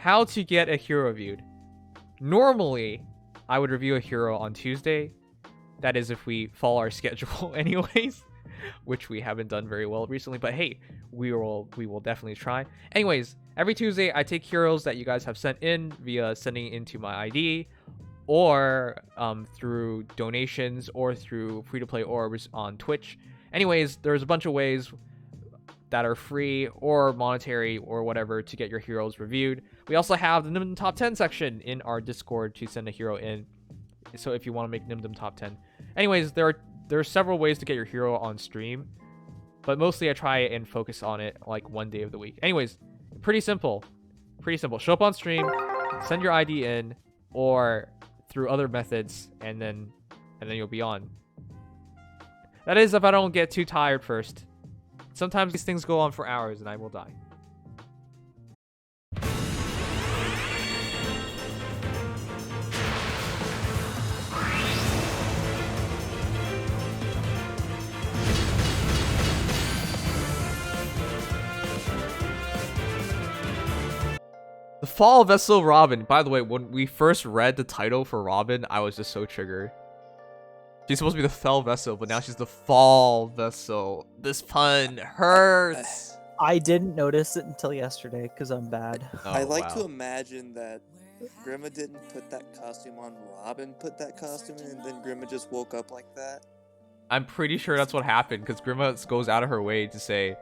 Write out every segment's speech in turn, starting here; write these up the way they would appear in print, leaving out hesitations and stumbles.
how to get a hero reviewed. Normally, I would review a hero on Tuesday. That is if we follow our schedule anyways, which we haven't done very well recently, but hey, we will definitely try. Anyways, every Tuesday I take heroes that you guys have sent in via sending into my ID, or through donations, or through free-to-play orbs on Twitch. Anyways, there's a bunch of ways that are free or monetary or whatever to get your heroes reviewed. We also have the Nimdom top 10 section in our Discord to send a hero in, so if you want to make Nimdom top 10. Anyways, there are several ways to get your hero on stream, but mostly I try and focus on it like one day of the week. Anyways, pretty simple. Show up on stream, send your ID in, or through other methods, and then you'll be on. That is if I don't get too tired first. Sometimes these things go on for hours and I will die. The Fall Vessel Robin. By the way, when we first read the title for Robin, I was just so triggered. She's supposed to be the Fell Vessel, but now she's the Fall Vessel. This pun hurts. I didn't notice it until yesterday because I'm bad. Oh, I like wow. to imagine that Grima didn't put that costume on, Robin put that costume in, and then Grima just woke up like that. I'm pretty sure that's what happened, because Grima goes out of her way to say,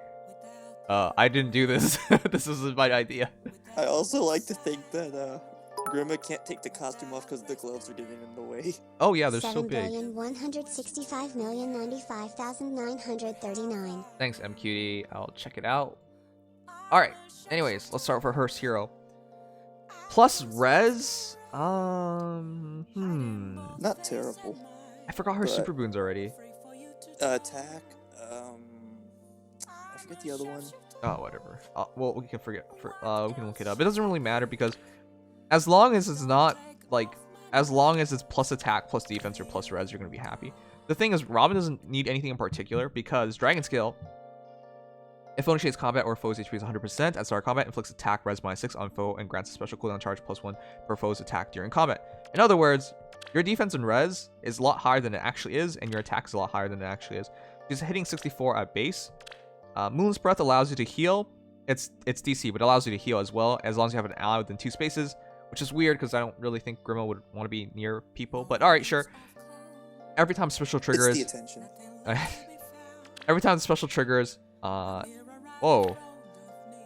I didn't do this. This is my idea. I also like to think that Grima can't take the costume off because the gloves are getting in the way. Oh yeah, they're so big. 7,165,095,939. Thanks, MQD. I'll check it out. Alright, anyways, let's start with her first hero. Plus res? Not terrible. I forgot her But- super boons already. Attack. I forget the other one. Oh, whatever. Well, we can forget. We can look it up. It doesn't really matter, because as long as it's not like, as long as it's plus attack, plus defense, or plus res, you're gonna be happy. The thing is, Robin doesn't need anything in particular, because Dragon Skill, if foe initiates combat or foe's HP is 100%, at start of combat, inflicts attack res -6 on foe and grants a special cooldown charge +1 per foe's attack during combat. In other words, your defense and res is a lot higher than it actually is, and your attack is a lot higher than it actually is. She's hitting 64 at base. Moon's Breath allows you to heal. It's DC, but it allows you to heal as well, as long as you have an ally within 2 spaces, which is weird because I don't really think Grima would want to be near people. But alright, sure. Every time special triggers, It's the attention. every time the special triggers, whoa.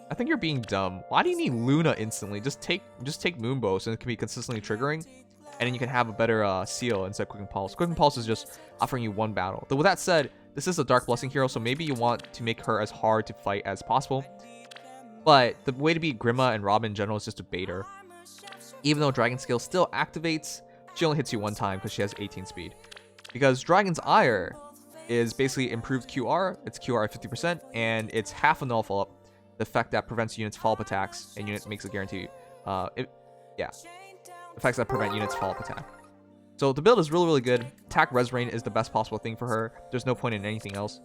I think you're being dumb. Why do you need Luna instantly? Just take Moonbow, so it can be consistently triggering, and then you can have a better seal instead of Quick Impulse. Quick Impulse is just offering you one battle. Though with that said, this is a Dark Blessing hero, so maybe you want to make her as hard to fight as possible. But the way to beat Grima and Robin in general is just to bait her. Even though Dragon Skill still activates, she only hits you one time because she has 18 speed. Because Dragon's Ire is basically improved QR. It's QR at 50%, and it's half a null follow-up. The effect that prevents units follow-up attacks, and unit makes a guarantee. Effects that prevent units follow-up attack. So the build is really, really good. Attack res rain is the best possible thing for her. There's no point in anything else.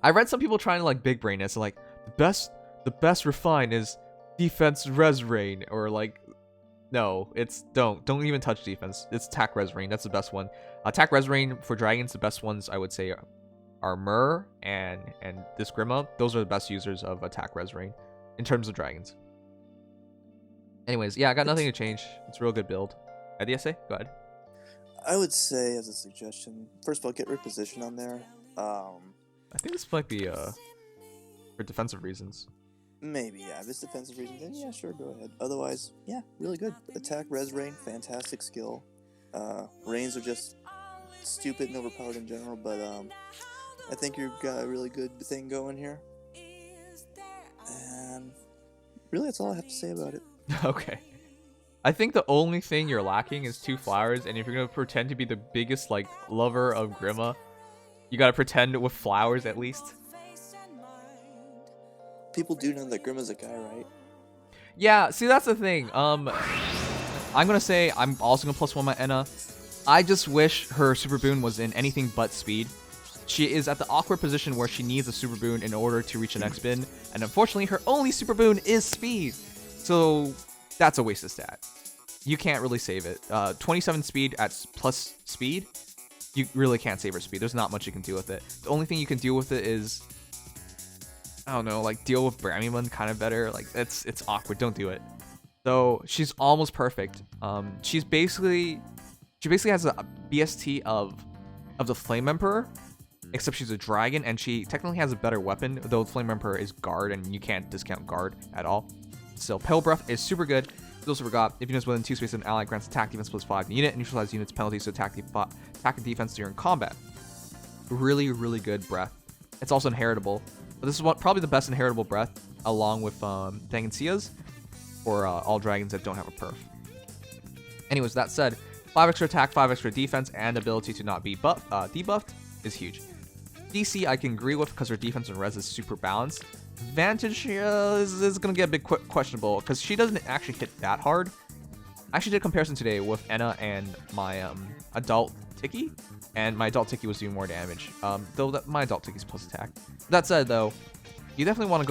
I read some people trying to like big brain this, like the best refine is defense res rain, or like, no, it's don't even touch defense. It's attack res rain. That's the best one. Attack res rain for dragons, the best ones I would say are Myrrh and this Grima. Those are the best users of attack res rain in terms of dragons. Anyways, yeah, I got nothing to change. It's a real good build. IDSA, go ahead. I would say, as a suggestion, first of all, get reposition on there. I think this might be for defensive reasons. Maybe, yeah. If it's defensive reasons, then yeah, sure, go ahead. Otherwise, yeah, really good. Attack, res rain, fantastic skill. Rains are just stupid and overpowered in general, but I think you've got a really good thing going here. And really, that's all I have to say about it. Okay. I think the only thing you're lacking is 2 flowers, and if you're gonna pretend to be the biggest like lover of Grima, you gotta pretend with flowers at least. People do know that Grima's a guy, right? Yeah, see, that's the thing. I'm gonna say I'm also gonna +1 my Enna. I just wish her super boon was in anything but speed. She is at the awkward position where she needs a super boon in order to reach the next bin, and unfortunately her only super boon is speed. So that's a waste of stat. You can't really save it. 27 speed at plus speed, you really can't save her speed. There's not much you can do with it. The only thing you can deal with it is, I don't know, like deal with Bramimon kind of better. Like it's awkward. Don't do it. So she's almost perfect. She basically has a BST of the Flame Emperor, except she's a dragon, and she technically has a better weapon, though the Flame Emperor is guard, and you can't discount guard at all. Still, Pale Breath is super good. We also forgot, if units within 2 spaces of an ally grants attack defense +5 to unit, and neutralize units penalties to attack and defense during combat. Really, really good breath. It's also inheritable. But this is probably the best inheritable breath, along with Dangansia's, for all dragons that don't have a perf. Anyways, that said, 5 extra attack, 5 extra defense, and ability to not be debuffed is huge. DC I can agree with because her defense and res is super balanced. Vantage is going to get a bit questionable because she doesn't actually hit that hard. I actually did a comparison today with Enna and my adult Tiki, and my adult Tiki was doing more damage, though my adult Tiki's plus attack. That said, though, you definitely want to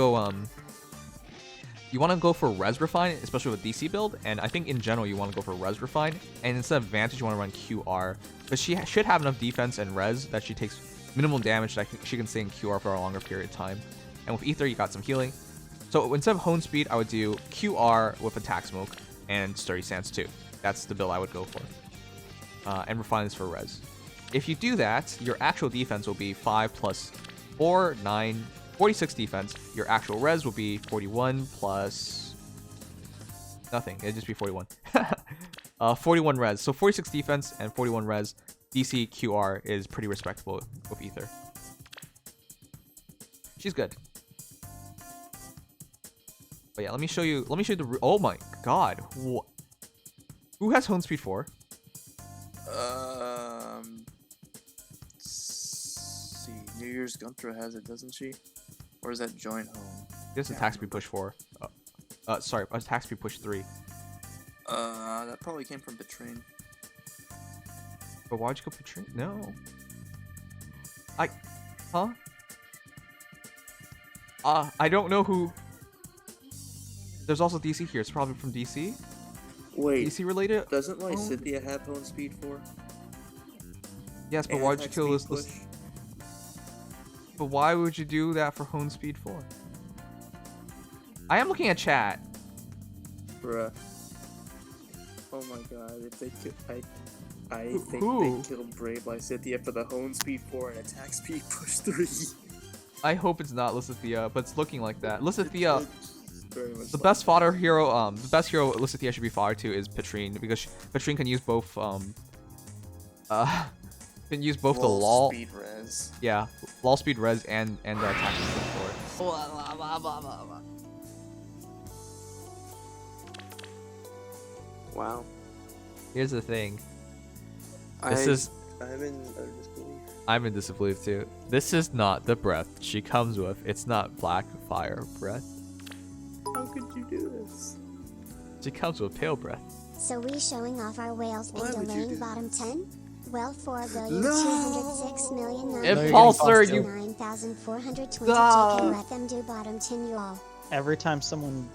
go for Res Refine, especially with DC build, and I think in general you want to go for Res Refine, and instead of Vantage you want to run QR, but she should have enough defense and res that she takes minimal damage that she can stay in QR for a longer period of time. And with Ether, you got some healing. So instead of Hone Speed, I would do QR with Attack Smoke and Sturdy Stance too. That's the build I would go for. And Refine this for res. If you do that, your actual defense will be 5 plus 4, 9, 46 defense. Your actual res will be 41 plus nothing. It'd just be 41. 41 res. So 46 defense and 41 res. DC QR is pretty respectable with Ether. She's good. But yeah, let me show you the. Oh my god. What? Who has Hone Speed 4? See, New Year's Gunther has it, doesn't she? Or is that Joint Home? She has Attack Speed Push 4. Sorry, Attack Speed Push 3. That probably came from Betrain. But why'd you go Betrain? No. Huh? I don't know who. There's also DC here. It's probably from DC. Wait, DC related? doesn't Lysithea have Hone Speed 4? Yes, but And why'd you Attack kill Speed this? Push? But why would you do that for Hone Speed 4? I am looking at chat. Bruh. Oh my god, if they could, I think Who? they killed Brave Lysithea for the Hone Speed 4 and Attack Speed Push 3. I hope it's not Lysithea, but it's looking like that. Lysithea, Very much the like best fodder hero, the best hero Lysithea should be fodder to is Petrine, because Petrine can use both, can use both the LOL, speed res. yeah, LOL speed res and attack speed for it. Wow. Here's the thing. I'm in disbelief. I'm in disbelief too. This is not the breath she comes with. It's not Black Fire breath. How could you do this? She comes with Pale breath. So we showing off our whales Why and would you delaying do bottom 10? Well, No! 4,206,000,000 Impulsor, you 9,422 Duh. can let them do bottom 10 you all. Every time someone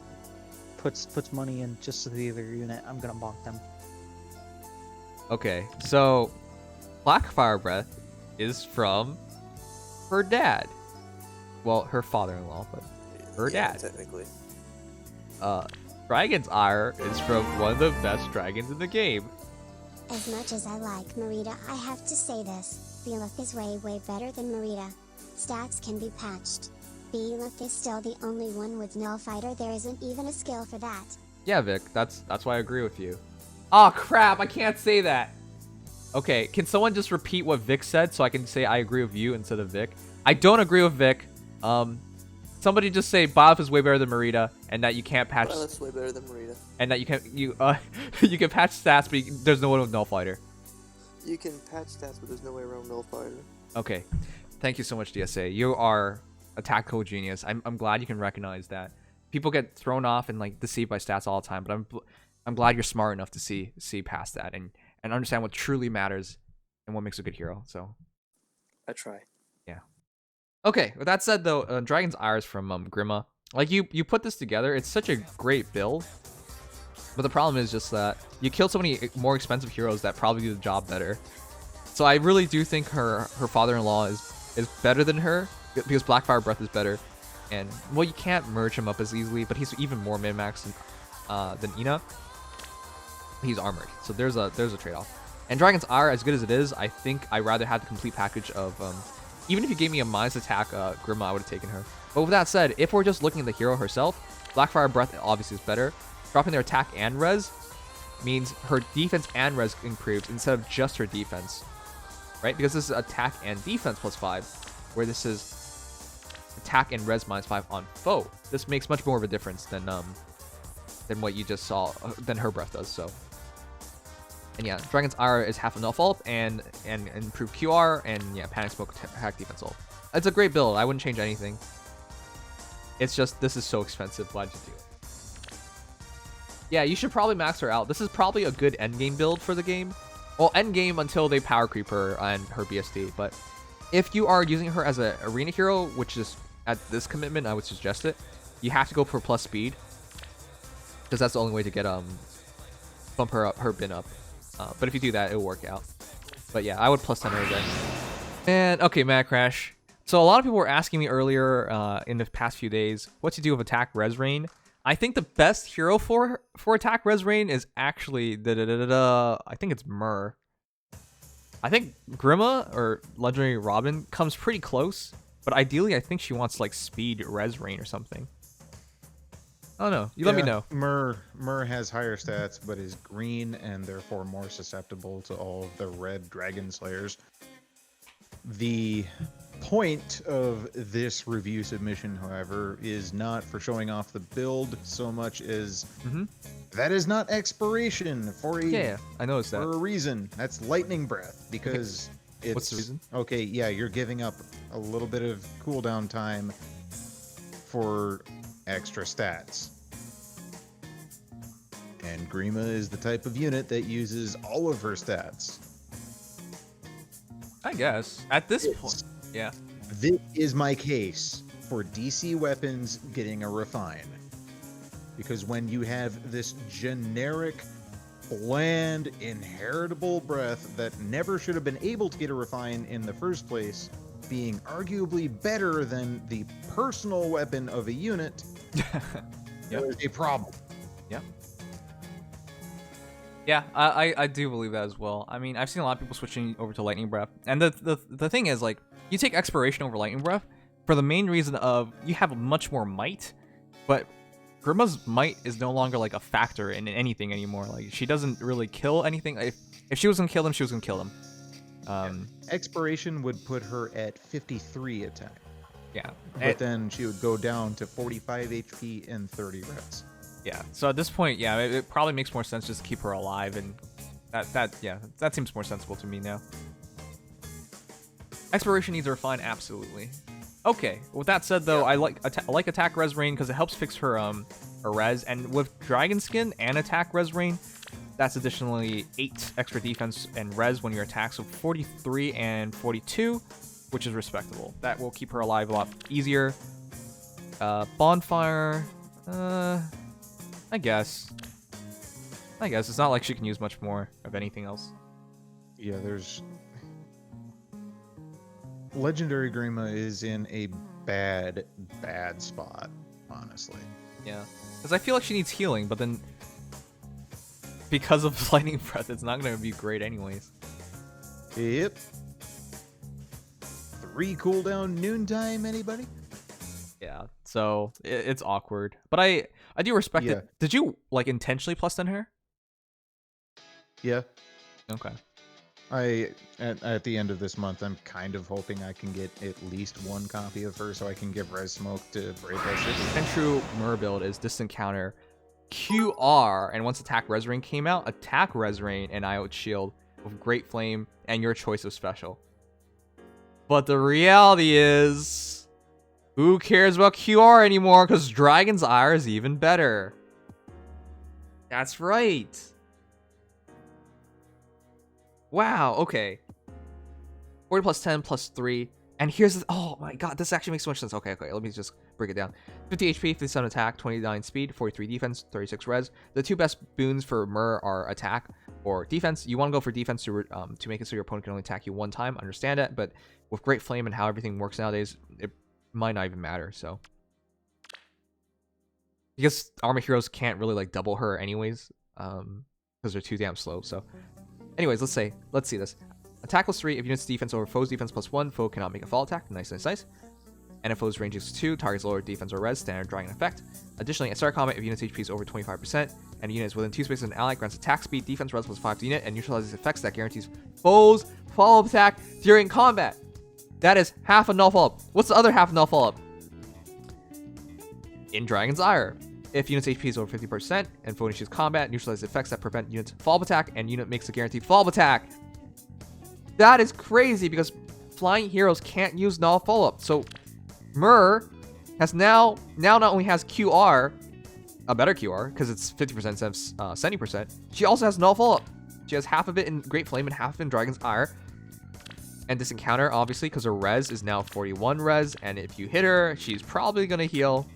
puts money in just to the other unit, I'm gonna bonk them. Okay, so Black Fire breath is from her dad. Well, her father-in-law, but her Yeah, dad. technically. Dragon's Ire is from one of the best dragons in the game. As much as I like Marita, I have to say this. Belith is way better than Marita. Stats can be patched. Belith is still the only one with null fighter. There isn't even a skill for that. Yeah, Vic, that's why I agree with you. Oh crap, I can't say that. Okay, can someone just repeat what Vic said so I can say I agree with you instead of Vic? I don't agree with Vic. Somebody just say Bob is way better than Marita, and that you can't patch, Well, that's way better than Marita. and that you you can patch stats, but there's no one with null fighter. You can patch stats, but there's no way around Null Fighter. Okay, thank you so much, DSA. You are a tactical genius. I'm glad you can recognize that. People get thrown off and like deceived by stats all the time, but I'm glad you're smart enough to see past that and understand what truly matters and what makes a good hero. So I try. okay, with that said though, Dragon's Ire is from Grima. Like, you put this together, it's such a great build. But the problem is just that you killed so many more expensive heroes that probably do the job better. So I really do think her father-in-law is better than her, because Blackfire Breath is better. And, well, you can't merge him up as easily, but he's even more min-max than Ina. He's armored, so there's a trade-off. And Dragon's Ire, as good as it is, I think I'd rather have the complete package of... even if you gave me a minus attack Grima, I would have taken her. But with that said, if we're just looking at the hero herself, Blackfire Breath obviously is better. Dropping their attack and res means her defense and res improves instead of just her defense. Right? Because this is attack and defense +5, where this is attack and res -5 on foe. This makes much more of a difference than what you just saw, than her breath does, so. And yeah, Dragon's Ire is half enough ult and improve QR, and yeah, Panic Smoke attack defense ult. It's a great build. I wouldn't change anything. It's just, this is so expensive. Why'd you do it? Yeah, you should probably max her out. This is probably a good endgame build for the game. Well, endgame until they power creep her and her BSD. But if you are using her as an arena hero, which is at this commitment, I would suggest it. You have to go for plus speed, because that's the only way to get bump her up, her bin up. But if you do that, it'll work out. But yeah, I would plus 10 her again. And okay, Mad Crash. So a lot of people were asking me earlier in the past few days what to do with attack res rain. I think the best hero for attack res rain is actually I think it's Myrrh. I think Grima or Legendary Robin comes pretty close, but ideally I think she wants like speed res rain or something. I don't know. You let me know. Myrrh has higher stats, but is green and therefore more susceptible to all of the red dragon slayers. The point of this review submission, however, is not for showing off the build so much as that is not expiration for a I noticed that. For a reason. That's lightning breath, because it's what's the reason? Okay, yeah, you're giving up a little bit of cooldown time for extra stats. And Grima is the type of unit that uses all of her stats. I guess. At this point, yeah. This is my case for DC weapons getting a refine. Because when you have this generic, bland, inheritable breath that never should have been able to get a refine in the first place, being arguably better than the personal weapon of a unit, there's a problem. Yeah. Yeah, I do believe that as well. I mean, I've seen a lot of people switching over to Lightning Breath. And the thing is, like, you take Expiration over Lightning Breath for the main reason of you have much more might, but Grima's might is no longer, like, a factor in anything anymore. Like, she doesn't really kill anything. If she was gonna kill them, she was gonna kill them. Expiration would put her at 53 attack. Yeah. But then she would go down to 45 HP and 30 res. Yeah, so at this point, yeah, it probably makes more sense just to keep her alive, and that seems more sensible to me now. Expiration needs a refine, absolutely. Okay, with that said though, I like attack res rain because it helps fix her res, and with Dragon Skin and attack res rain, that's additionally 8 extra defense and res when you attack, so 43 and 42, which is respectable. That will keep her alive a lot easier. Bonfire, I guess it's not like she can use much more of anything else. Yeah, there's... Legendary Grima is in a bad spot, honestly. Yeah, because I feel like she needs healing, but then because of Lightning Breath, it's not going to be great anyways. Yep. 3 cooldown noontime, anybody? Yeah, so it's awkward, but I do respect it. Did you like intentionally plus 10 her? Yeah. Okay. At the end of this month, I'm kind of hoping I can get at least 1 copy of her so I can give Res Smoke to break that shit. And true Myrrh build is distant counter QR, and once attack res rain came out, attack res rain and IO shield with Great Flame and your choice of special. But the reality is, who cares about QR anymore? Because Dragon's Ire is even better. That's right. Wow, okay. 40 plus 10 plus 3. And here's the... Oh my god, this actually makes so much sense. Okay, let me just break it down. 50 HP, 57 attack, 29 speed, 43 defense, 36 res. The two best boons for Myrrh are attack or defense. You want to go for defense to make it so your opponent can only attack you one time. Understand it, but with Great Flame and how everything works nowadays, it might not even matter. So because Armor Heroes can't really like double her anyways, because they're too damn slow. So anyways, let's see this. Attack plus 3, if unit's defense over foe's defense plus 1, foe cannot make a fall attack. Nice, nice, nice. And if foe's range is 2, targets lower defense or res, standard dragon effect. Additionally, at start combat, if unit's HP is over 25%, and a unit is within 2 spaces of an ally, grants attack speed, defense, res plus 5 to unit, and neutralizes effects that guarantees foe's follow-up attack during combat. That is half a null follow-up. What's the other half of null follow-up? In Dragon's Ire. If unit's HP is over 50%, and foe initiates combat, neutralizes effects that prevent unit's follow-up attack, and unit makes a guaranteed follow-up attack. That is crazy, because flying heroes can't use null follow-up. So Myrrh has now not only has QR, a better QR, because it's 50% instead of 70%, she also has null follow-up. She has half of it in Great Flame and half in Dragon's Ire. And this encounter, obviously, because her res is now 41 res, and if you hit her, she's probably going to heal.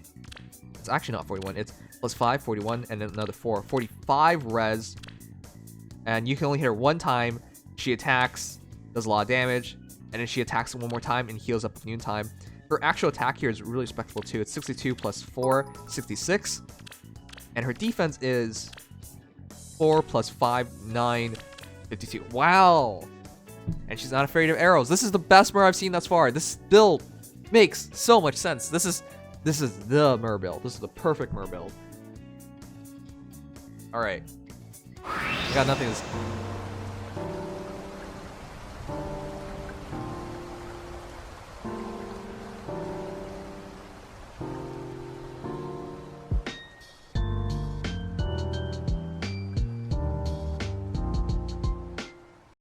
It's actually not 41, it's plus 5, 41, and then another 4, 45 res. And you can only hit her one time. She attacks, does a lot of damage, and then she attacks one more time and heals up a noon time. Her actual attack here is really respectable too. It's 62 plus 4, 66. And her defense is 4 plus 5, 9, 52. Wow. And she's not afraid of arrows. This is the best Myrrh I've seen thus far. This build makes so much sense. This is the Myrrh build. This is the perfect Myrrh build. Alright. I got nothing to